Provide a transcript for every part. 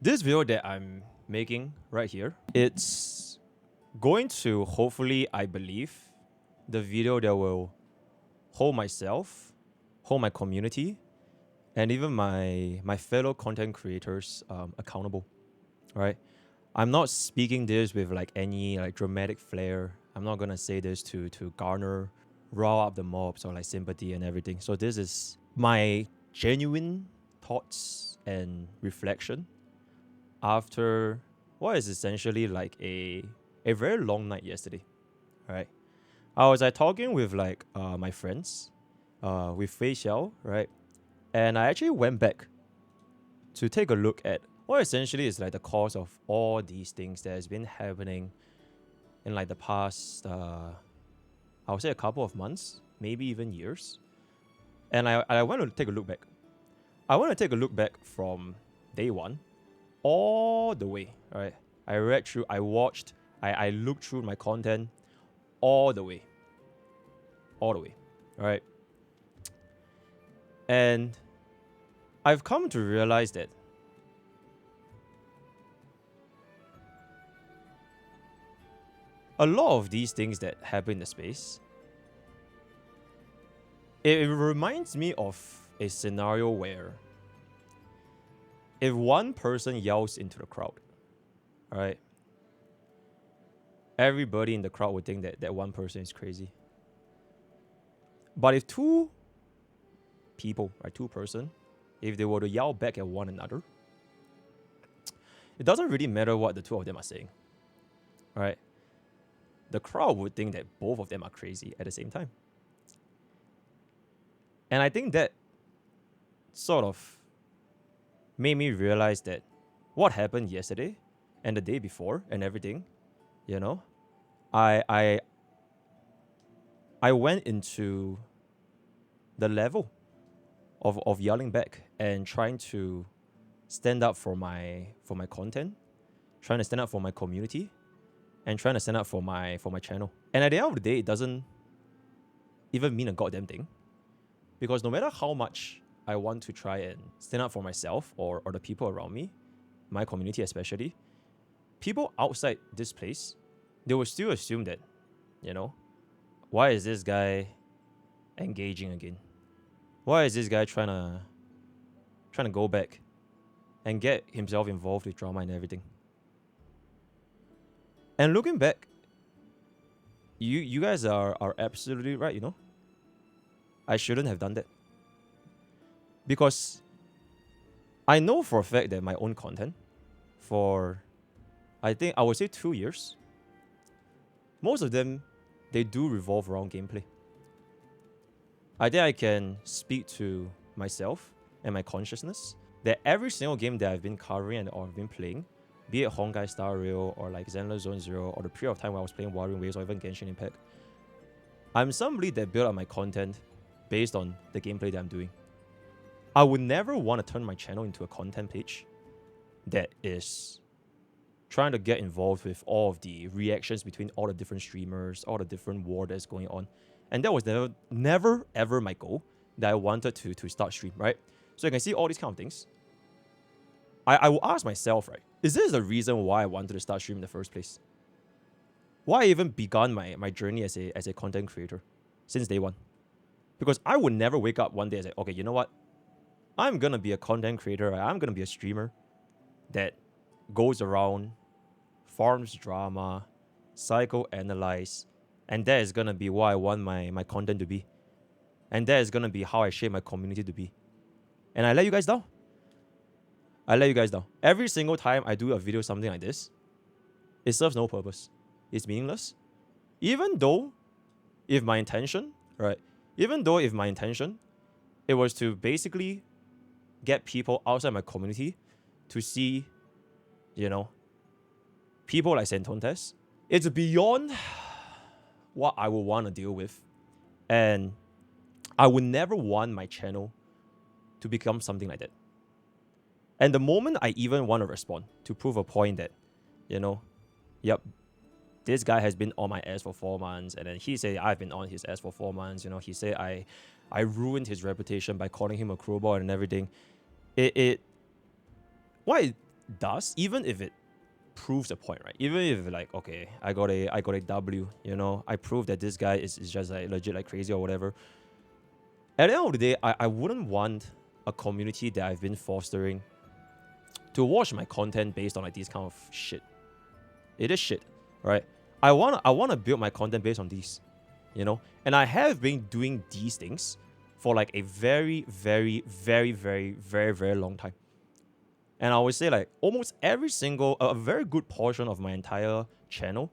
This video that I'm making right here, it's going to hopefully, I believe, the video that will hold myself, hold my community, and even my fellow content creators accountable. Right? I'm not speaking this with like any like dramatic flair. I'm not gonna say this to garner, rile up the mobs or like sympathy and everything. So this is my genuine thoughts and reflection after what is essentially like a very long night yesterday. Right? I was like talking with like my friends, with Fei Xiao, right? And I actually went back to take a look at what essentially is like the cause of all these things that has been happening in like the past I would say a couple of months, maybe even years. And I want to take a look back. I want to take a look back from day one all the way, right? I read through, I watched, I looked through my content all the way. All the way, right? And I've come to realize that a lot of these things that happen in the space, it reminds me of a scenario where if one person yells into the crowd, right, everybody in the crowd would think that that one person is crazy. But if two people, right, two person, if they were to yell back at one another, it doesn't really matter what the two of them are saying, right? The crowd would think that both of them are crazy at the same time. And I think that sort of made me realize that what happened yesterday and the day before and everything, you know, I went into the level of yelling back and trying to stand up for my content, trying to stand up for my community, and trying to stand up for my channel. And at the end of the day, it doesn't even mean a goddamn thing. Because no matter how much I want to try and stand up for myself or the people around me, my community especially, people outside this place, they will still assume that, you know, why is this guy engaging again? Why is this guy trying to go back and get himself involved with drama and everything? And looking back, you guys are absolutely right, you know? I shouldn't have done that. Because I know for a fact that my own content, for I think I would say 2 years, most of them, they do revolve around gameplay. I think I can speak to myself and my consciousness that every single game that I've been covering and or I've been playing, be it Honkai Star Rail or like Zenless Zone Zero or the period of time where I was playing Wuthering Waves or even Genshin Impact, I'm somebody that built up my content based on the gameplay that I'm doing. I would never want to turn my channel into a content page that is trying to get involved with all of the reactions between all the different streamers, all the different war that's going on. And that was never ever my goal that I wanted to start stream, right? So you can see all these kind of things. I will ask myself, right, is this the reason why I wanted to start stream in the first place? Why I even begun my journey as a content creator since day one? Because I would never wake up one day and say, okay, you know what? I'm going to be a content creator. I'm going to be a streamer that goes around, farms drama, psychoanalyze, and that is going to be what I want my content to be. And that is going to be how I shape my community to be. And I let you guys down. I let you guys down. Every single time I do a video, something like this, it serves no purpose. It's meaningless. Even though if my intention, right, it was to basically get people outside my community to see, you know, people like Santontes, it's beyond what I would want to deal with. And I would never want my channel to become something like that. And the moment I even want to respond to prove a point that, you know, yep, this guy has been on my ass for 4 months, and then he said I've been on his ass for 4 months, you know, he said I ruined his reputation by calling him a crowbar and everything. Why does, even if it proves a point, right? Even if like, okay, I got a W, you know, I proved that this guy is just like legit like crazy or whatever. At the end of the day, I wouldn't want a community that I've been fostering to watch my content based on like these kind of shit. It is shit, right? I wanna build my content based on these, you know? And I have been doing these things for like a very, very, very, very, very, very long time. And I would say like almost every single, a very good portion of my entire channel,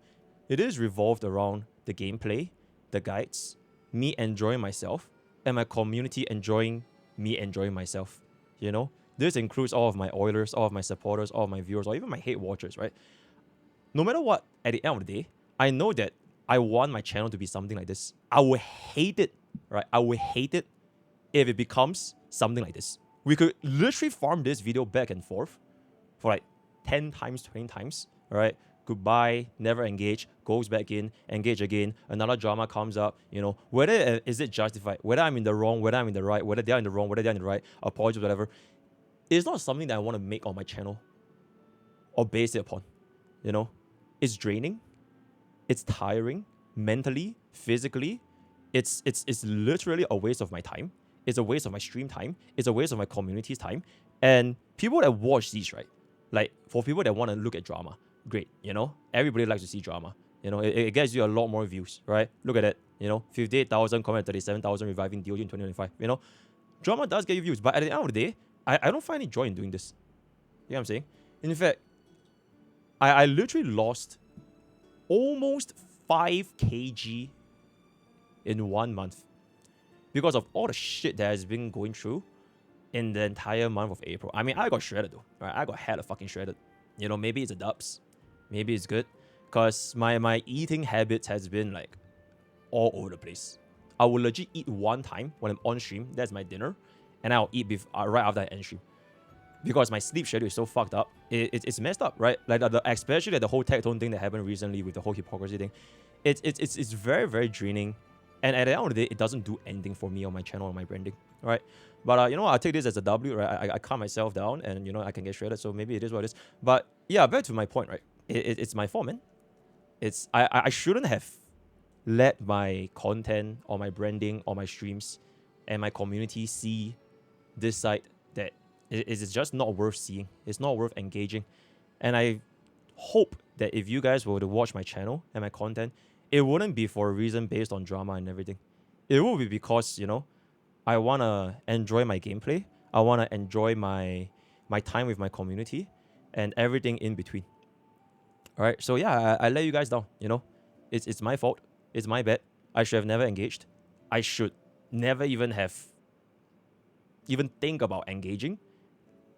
it is revolved around the gameplay, the guides, me enjoying myself, and my community enjoying me enjoying myself, you know? This includes all of my Oilers, all of my supporters, all of my viewers, or even my hate watchers, right? No matter what, at the end of the day, I know that I want my channel to be something like this. I would hate it, right? I would hate it if it becomes something like this. We could literally farm this video back and forth for like 10 times, 20 times, all right? Goodbye, never engage, goes back in, engage again, another drama comes up, you know, whether is it justified, whether I'm in the wrong, whether I'm in the right, whether they're in the wrong, whether they're in the right, apologies, whatever. It's not something that I want to make on my channel or base it upon, you know? It's draining, it's tiring, mentally, physically. It's literally a waste of my time. It's a waste of my stream time. It's a waste of my community's time. And people that watch these, right? Like, for people that want to look at drama, great, you know? Everybody likes to see drama. You know, it gets you a lot more views, right? Look at it, you know? 58,000 comment, 37,000 reviving DOG in 2025, you know? Drama does get you views, but at the end of the day, I don't find any joy in doing this. You know what I'm saying? In fact, I literally lost almost 5 kg in 1 month because of all the shit that has been going through in the entire month of April. I mean, I got shredded though, right? I got hella fucking shredded. You know, maybe it's a dubs, maybe it's good, because my eating habits has been like all over the place. I will legit eat one time when I'm on stream. That's my dinner, and I'll eat right after I end stream. Because my sleep schedule is so fucked up, it's messed up, right? Like especially like the whole tech tone thing that happened recently with the whole hypocrisy thing. It's very, very draining, and at the end of the day, it doesn't do anything for me on my channel or my branding, right? But you know, I'll take this as a W, right? I calm myself down, and you know, I can get shredded, so maybe it is what it is. But yeah, back to my point, right? It's my fault, man. I shouldn't have let my content or my branding or my streams and my community see this side that it's just not worth seeing. It's not worth engaging. And I hope that if you guys were to watch my channel and my content, it wouldn't be for a reason based on drama and everything. It will be because, you know, I want to enjoy my gameplay. I want to enjoy my time with my community and everything in between. All right. So yeah, I let you guys down, you know. It's my fault. It's my bad. I should have never engaged. I should never even think about engaging.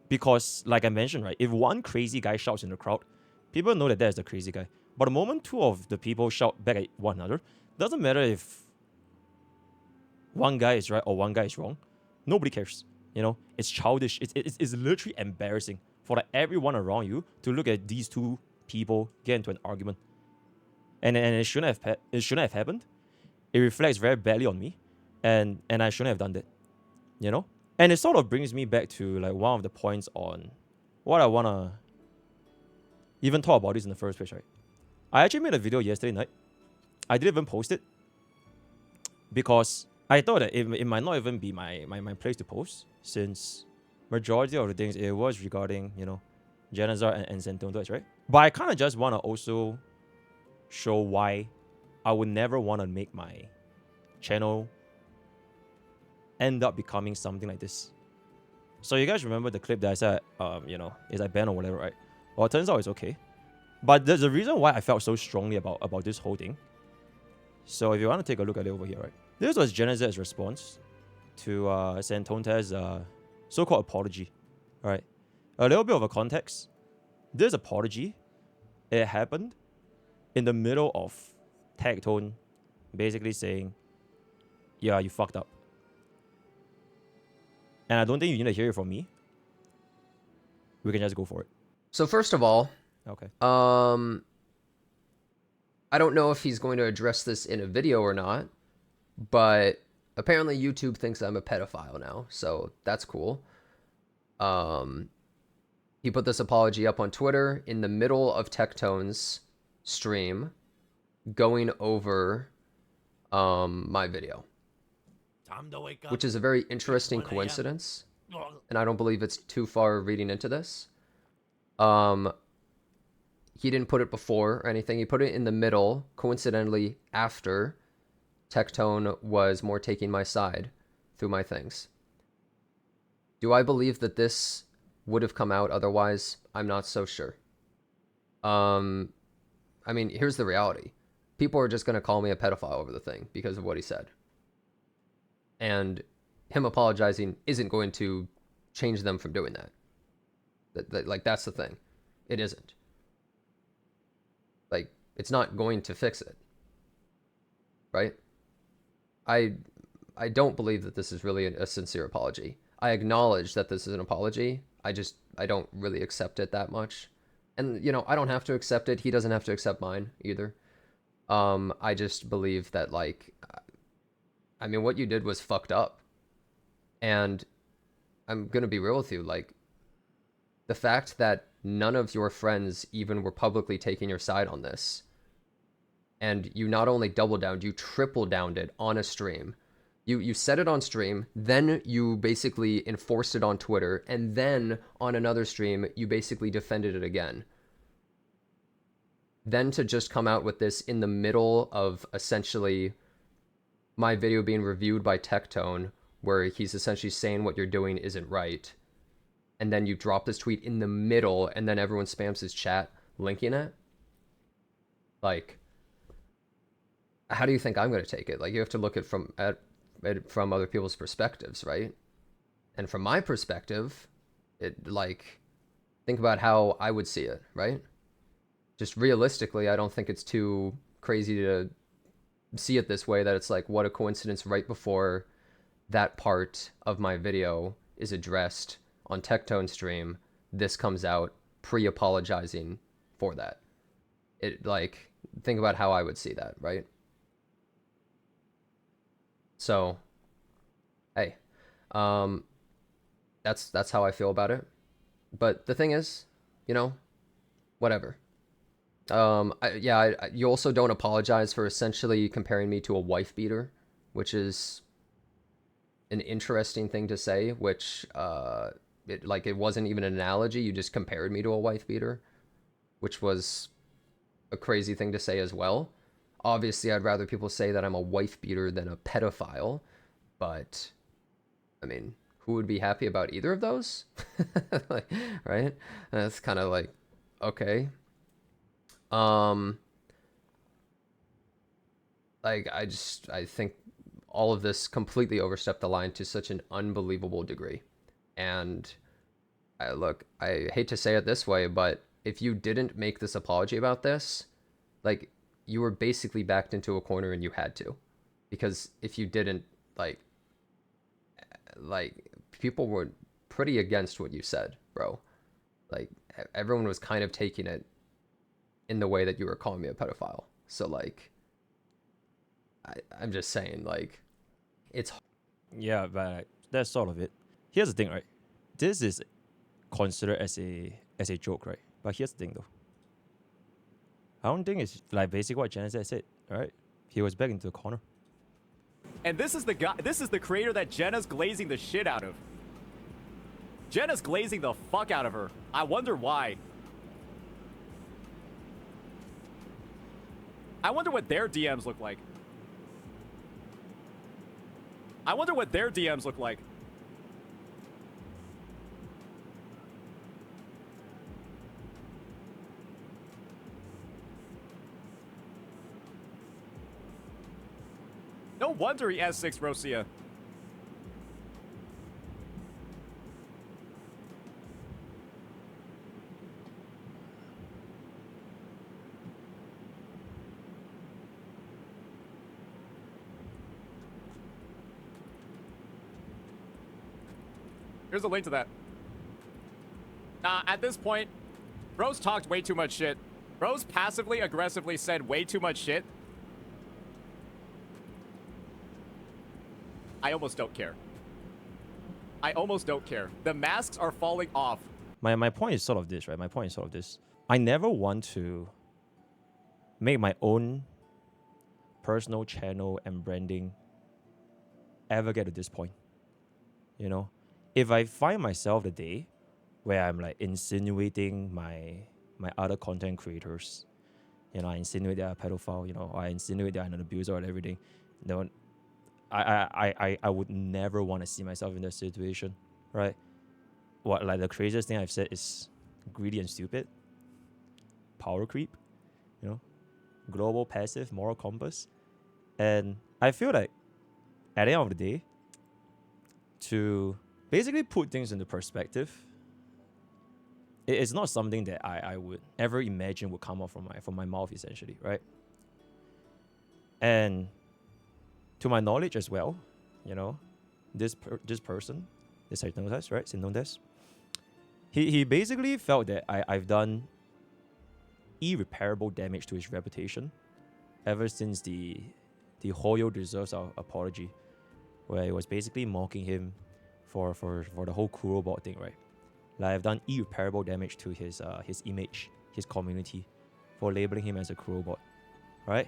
Because, like I mentioned, right, if one crazy guy shouts in the crowd, people know that is the crazy guy. But the moment two of the people shout back at one another, doesn't matter if one guy is right or one guy is wrong. Nobody cares. You know, it's childish. It's literally embarrassing for like everyone around you to look at these two people get into an argument. And it shouldn't have happened. It reflects very badly on me, and I shouldn't have done that. You know. And it sort of brings me back to like one of the points on what I want to even talk about this in the first place, right? I actually made a video yesterday night. I didn't even post it because I thought that it might not even be my place to post, since majority of the things it was regarding, you know, Janazar and Sentontas, right? But I kind of just want to also show why I would never want to make my channel end up becoming something like this. So you guys remember the clip that I said, you know, is I banned or whatever, right? Well, it turns out it's okay. But there's a reason why I felt so strongly about this whole thing. So if you want to take a look at it over here, right? This was Genez's response to Santonta's so-called apology, right? A little bit of a context. This apology, it happened in the middle of Tagtone basically saying, yeah, you fucked up. And I don't think you need to hear it from me. We can just go for it. So first of all, okay. I don't know if he's going to address this in a video or not, but apparently YouTube thinks I'm a pedophile now, so that's cool. He He put this apology up on Twitter in the middle of Tectone's stream, going over my video, which is a very interesting coincidence, and I don't believe it's too far reading into this. He didn't put it before or anything. He put it in the middle, coincidentally after Tectone was more taking my side through my things. Do I believe that this would have come out otherwise? I'm not so sure. I mean, here's the reality. People are just going to call me a pedophile over the thing because of what he said. And him apologizing isn't going to change them from doing that. Like, that's the thing. It isn't. Like, it's not going to fix it. Right? I don't believe that this is really a sincere apology. I acknowledge that this is an apology. I don't really accept it that much. And, you know, I don't have to accept it. He doesn't have to accept mine either. I just believe that, like, I mean, what you did was fucked up. And I'm going to be real with you. Like, the fact that none of your friends even were publicly taking your side on this, and you not only double downed, you triple downed it on a stream. You said it on stream, then you basically enforced it on Twitter, and then on another stream, you basically defended it again. Then to just come out with this in the middle of essentially my video being reviewed by Tectone, where he's essentially saying what you're doing isn't right, and then you drop this tweet in the middle, and then everyone spams his chat linking it. Like, how do you think I'm going to take it? Like, you have to look at from other people's perspectives, right? And from my perspective, think about how I would see it, right? Just realistically, I don't think it's too crazy to see it this way, that it's like, what a coincidence, right before that part of my video is addressed on Tectone stream, this comes out pre-apologizing for that. Think about how I would see that, right? So, hey, that's how I feel about it. But the thing is, you know, whatever. You also don't apologize for essentially comparing me to a wife beater, which is an interesting thing to say, which, it wasn't even an analogy. You just compared me to a wife beater, which was a crazy thing to say as well. Obviously, I'd rather people say that I'm a wife beater than a pedophile, but I mean, who would be happy about either of those? Right? That's kind of like, okay. I think all of this completely overstepped the line to such an unbelievable degree. And I hate to say it this way, but if you didn't make this apology about this, like, you were basically backed into a corner and you had to. Because if you didn't, like people were pretty against what you said, bro. Like, everyone was kind of taking it in the way that you were calling me a pedophile. So, like, I'm just saying, like, it's... Yeah, but that's sort of it. Here's the thing, right? This is considered as a joke, right? But here's the thing, though. I don't think it's like basically what Jenna said, right? He was back into the corner. And this is the guy. This is the creator that Jenna's glazing the shit out of. Jenna's glazing the fuck out of her. I wonder why. I wonder what their DMs look like. I wonder what their DMs look like. No wonder he has 6 Rosia. Here's a link to that. At this point, Bro's talked way too much shit. Bro's passively aggressively said way too much shit. I almost don't care. I almost don't care. The masks are falling off. My point is sort of this, right? My point is sort of this. I never want to make my own personal channel and branding ever get to this point. You know, if I find myself the day where I'm like insinuating my other content creators, you know, I insinuate they're a pedophile, you know, or I insinuate they're an abuser and everything, then I would never want to see myself in that situation, right? What, like, the craziest thing I've said is greedy and stupid, power creep, you know, global passive moral compass. And I feel like at the end of the day, to basically put things into perspective, it's not something that I would ever imagine would come out from my mouth, essentially, right? And to my knowledge as well, you know, this person, this Sinondes, right? Sinondes, he basically felt that I've done irreparable damage to his reputation ever since the Hoyo deserves our apology, where it was basically mocking him for the whole Kurobot thing, right? Like, I've done irreparable damage to his image, his community, for labeling him as a Kurobot, right?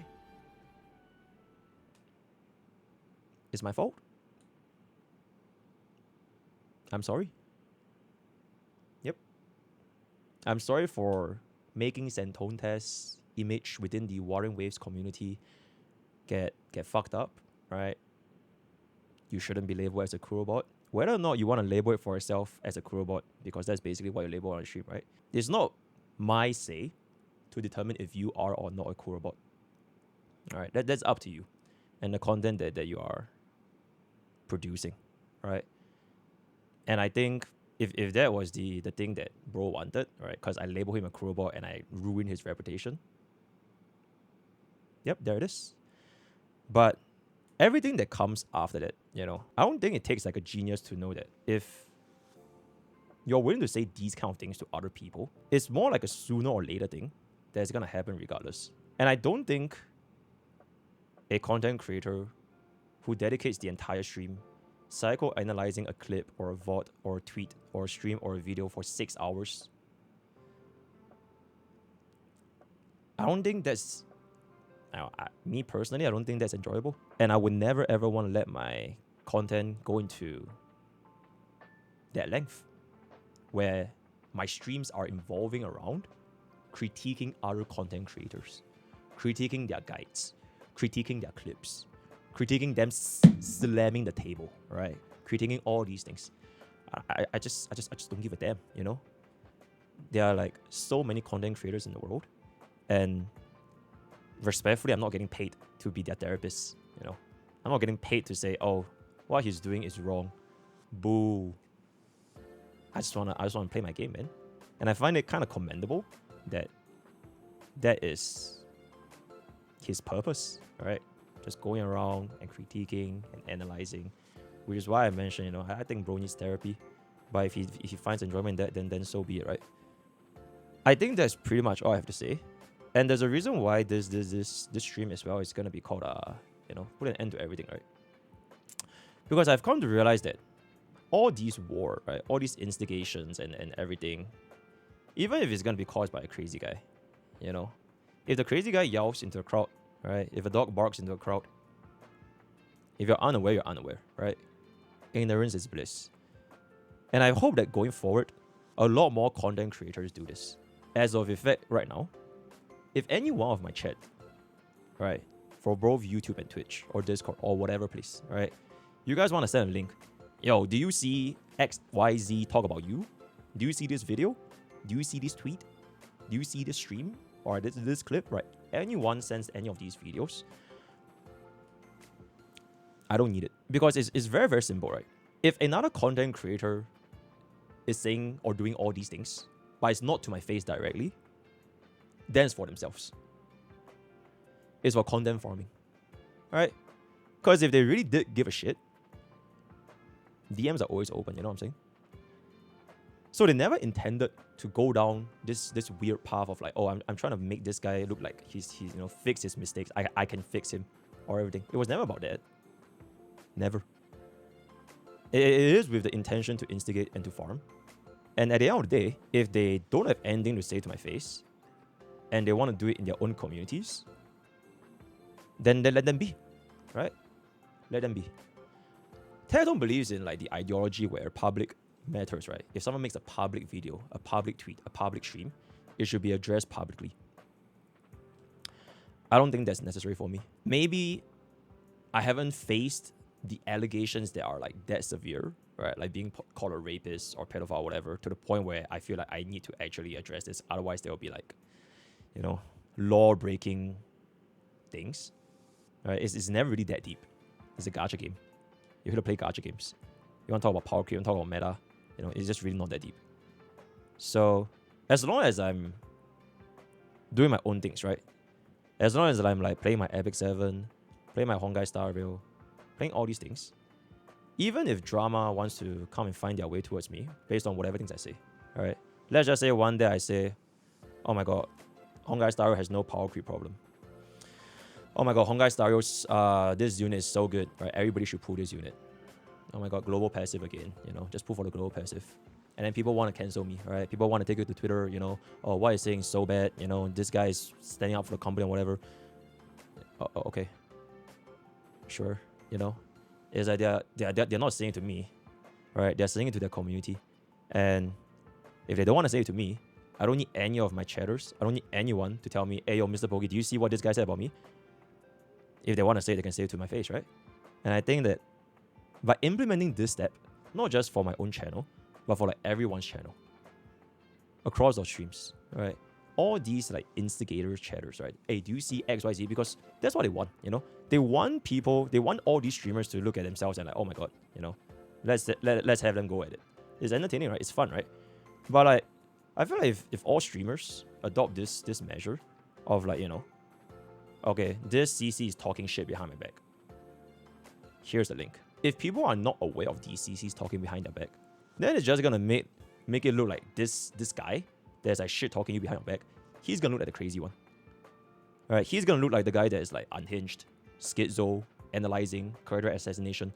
It's my fault. I'm sorry. Yep. I'm sorry for making Santontes' image within the Warring Waves community get fucked up, right? You shouldn't be labeled as a Kurobot. Whether or not you want to label it for yourself as a Kurobot, because that's basically what you label on the stream, right? It's not my say to determine if you are or not a Kurobot. Alright, that's up to you and the content that you are producing, right? And I think if that was the thing that bro wanted, right? Because I label him a Kurobot and I ruin his reputation. Yep, there it is. But everything that comes after that, you know, I don't think it takes like a genius to know that if you're willing to say these kind of things to other people, it's more like a sooner or later thing that's gonna happen regardless. And I don't think a content creator who dedicates the entire stream psychoanalyzing a clip or a VOD or a tweet or a stream or a video for 6 hours, I don't think that's... me personally, I don't think that's enjoyable. And I would never ever want to let my content go into that length, where my streams are involving around critiquing other content creators, critiquing their guides, critiquing their clips, critiquing them slamming the table, right? Critiquing all these things. I just don't give a damn, you know? There are like so many content creators in the world, and respectfully, I'm not getting paid to be their therapist, you know? I'm not getting paid to say, oh, what he's doing is wrong. Boo. I just wanna play my game, man. And I find it kind of commendable that is his purpose, right? Just going around and critiquing and analyzing, which is why I mentioned, you know, I think bro needs therapy. But if he finds enjoyment in that, then so be it, right? I think that's pretty much all I have to say. And there's a reason why this stream as well is gonna be called you know, put an end to everything, right? Because I've come to realize that all these war, right, all these instigations and everything, even if it's gonna be caused by a crazy guy, you know, if the crazy guy yells into a crowd, right, if a dog barks into a crowd, if you're unaware, you're unaware, right? Ignorance is bliss. And I hope that going forward, a lot more content creators do this. As of effect right now, if any one of my chat, right, for both YouTube and Twitch or Discord or whatever place, right, you guys want to send a link, yo, do you see XYZ talk about you? Do you see this video? Do you see this tweet? Do you see this stream? Or this clip, right? Anyone sends any of these videos, I don't need it. Because it's very, very simple, right? If another content creator is saying or doing all these things, but it's not to my face directly, then it's for themselves. It's for content farming, right? Because if they really did give a shit, DMs are always open, you know what I'm saying? So they never intended to go down this weird path of like, oh, I'm trying to make this guy look like he's you know, fix his mistakes. I can fix him or everything. It was never about that. Never. It is with the intention to instigate and to farm. And at the end of the day, if they don't have anything to say to my face, and they want to do it in their own communities, then let them be, right? Let them be. Teleton believes in like the ideology where public matters, right? If someone makes a public video, a public tweet, a public stream, it should be addressed publicly. I don't think that's necessary for me. Maybe I haven't faced the allegations that are like that severe, right? Like being called a rapist or pedophile or whatever, to the point where I feel like I need to actually address this. Otherwise, there will be like, you know, law-breaking things, right? It's never really that deep. It's a gacha game. You're here to play gacha games. You want to talk about power creep, you want to talk about meta, you know, it's just really not that deep. So, as long as I'm doing my own things, right? As long as I'm like playing my Epic 7, playing my Honkai Star Rail, playing all these things, even if drama wants to come and find their way towards me based on whatever things I say, all right? Let's just say one day I say, oh my god, Honkai Star Rail has no power creep problem. Oh my god, Honkai Star Rail's, this unit is so good, right? Everybody should pull this unit. Oh my god, global passive again, you know, just pull for the global passive. And then people want to cancel me, right? People want to take it to Twitter, you know, oh, what is saying so bad, you know, this guy is standing up for the company or whatever. Okay. Sure, you know. It's like they're not saying it to me, right? They're saying it to their community. And if they don't want to say it to me, I don't need any of my chatters. I don't need anyone to tell me, hey, yo, MrPokke, do you see what this guy said about me? If they want to say it, they can say it to my face, right? And I think that by implementing this step, not just for my own channel, but for like everyone's channel, across our streams, right? All these like instigators, chatters, right? Hey, do you see XYZ? Because that's what they want, you know? They want people, they want all these streamers to look at themselves and like, oh my god, you know, let's have them go at it. It's entertaining, right? It's fun, right? But like, I feel like if all streamers adopt this measure of like, you know, okay, this CC is talking shit behind my back. Here's the link. If people are not aware of these CCs talking behind their back, then it's just gonna make it look like this guy that's like shit talking you behind your back, he's gonna look like the crazy one. Alright, he's gonna look like the guy that is like unhinged, schizo, analyzing, character assassination.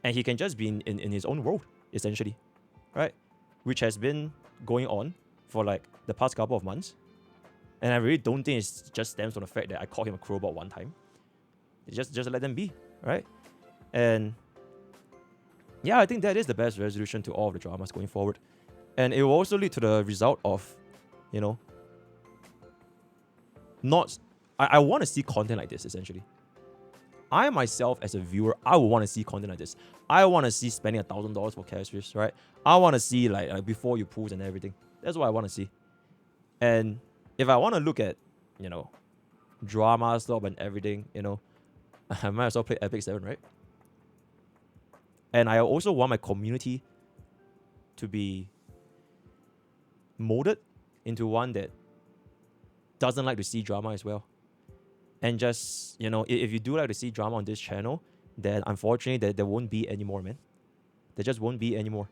And he can just be in his own world, essentially. Right? Which has been going on for like the past couple of months. And I really don't think it just stems from the fact that I called him a crowbot one time. Just let them be, right? And yeah, I think that is the best resolution to all of the dramas going forward. And it will also lead to the result of, you know, I want to see content like this, essentially. I myself, as a viewer, I would want to see content like this. I want to see spending $1,000 for cash risk, right? I want to see like before you pulls and everything. That's what I want to see. And if I want to look at, you know, drama stuff and everything, you know, I might as well play Epic 7, right? And I also want my community to be molded into one that doesn't like to see drama as well. And just, you know, if you do like to see drama on this channel, then unfortunately there won't be any more, man. There just won't be any more.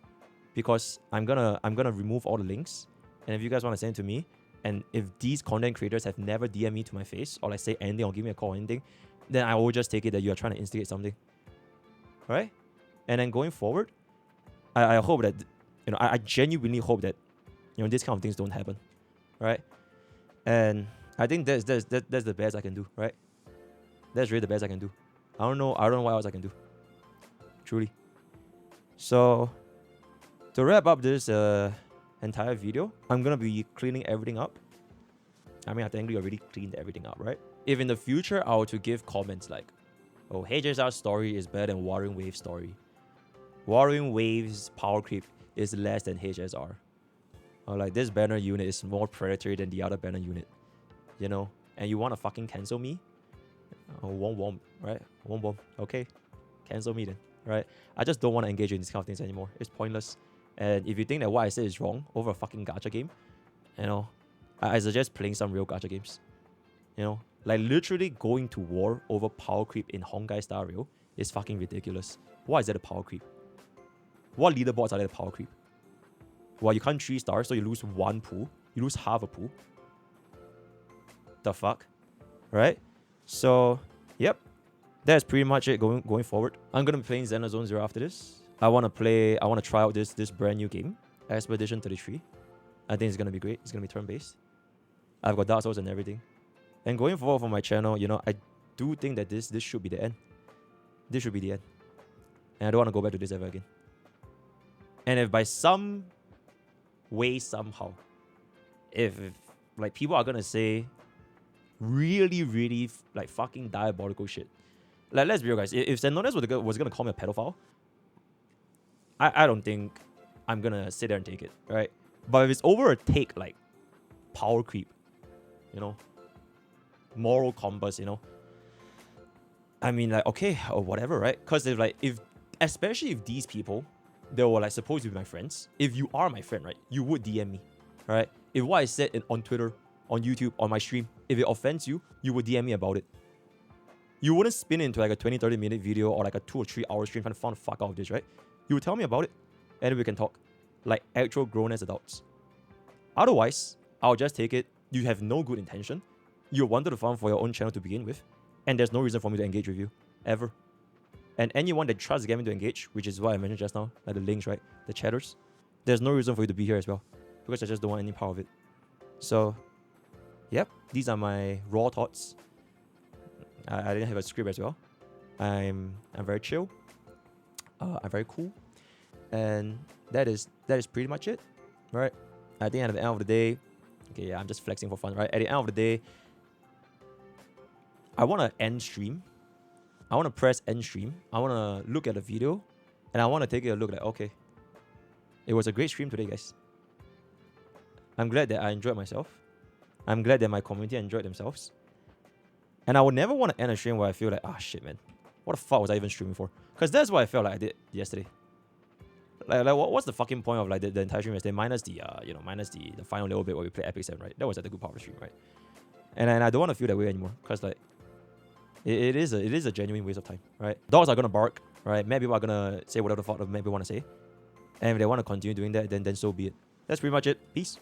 Because I'm gonna remove all the links. And if you guys want to send it to me, and if these content creators have never DM me to my face or like say anything or give me a call or anything, then I will just take it that you are trying to instigate something. Right? And then going forward, I hope that, you know, I genuinely hope that, you know, these kind of things don't happen. Right? And I think that's the best I can do, right? That's really the best I can do. I don't know what else I can do. Truly. So to wrap up this entire video, I'm gonna be cleaning everything up. I mean, I technically already cleaned everything up, right? If in the future I were to give comments like, oh, HSR's story is better than Warring Wave's story. Warring Wave's power creep is less than HSR. Or like, this banner unit is more predatory than the other banner unit. You know? And you want to fucking cancel me? Womp, right? Womp. Okay. Cancel me then, right? I just don't want to engage in these kind of things anymore. It's pointless. And if you think that what I said is wrong over a fucking gacha game, you know, I suggest playing some real gacha games. You know? Like, literally going to war over power creep in Honkai Star Rail is fucking ridiculous. Why is that a power creep? What leaderboards are there a power creep? Well, you can't 3 stars, so you lose 1 pool. You lose half a pool. The fuck? Right? So, yep. That's pretty much it going forward. I'm gonna be playing Xenozone Zero after this. I wanna try out this brand new game. Expedition 33. I think it's gonna be great. It's gonna be turn-based. I've got Dark Souls and everything. And going forward for my channel, you know, I do think that this should be the end. This should be the end. And I don't want to go back to this ever again. And if by some way, somehow, if like people are gonna say really, really like fucking diabolical shit. Like, let's be real, guys. If Sendones was gonna call me a pedophile, I don't think I'm gonna sit there and take it, right? But if it's over a take like power creep, you know, moral compass, you know, I mean, like, okay, or whatever, right? Because especially if these people, they were like supposed to be my friends. If you are my friend, right, you would DM me, right? If what I said on Twitter, on YouTube, on my stream, if it offends you, you would DM me about it. You wouldn't spin into like a 20-30 minute video or like a 2 or 3 hour stream trying to find the fuck out of this, right? You would tell me about it, and we can talk like actual grown-ass adults. Otherwise, I'll just take it. You have no good intention. You wanted to farm for your own channel to begin with, and there's no reason for me to engage with you, ever. And anyone that tries to get me to engage, which is what I mentioned just now, like the links, right? The chatters, there's no reason for you to be here as well, because I just don't want any part of it. So, yep, these are my raw thoughts. I didn't have a script as well. I'm very chill. I'm very cool, and that is pretty much it, right? I think at the end of the day, okay, yeah, I'm just flexing for fun, right? At the end of the day, I want to end stream. I want to press end stream. I want to look at the video, and I want to take a look like, okay, it was a great stream today, guys. I'm glad that I enjoyed myself. I'm glad that my community enjoyed themselves. And I would never want to end a stream where I feel like, ah, shit, man, what the fuck was I even streaming for? Because that's what I felt like I did yesterday. Like what's the fucking point of like the entire stream yesterday, minus the the final little bit where we play Epic 7, right? That was like the good part of the stream, right? And I don't want to feel that way anymore, because like it is a genuine waste of time, right? Dogs are gonna bark, right? Mad people are gonna say whatever the fuck maybe want to say, and if they want to continue doing that, then so be it. That's pretty much it. Peace.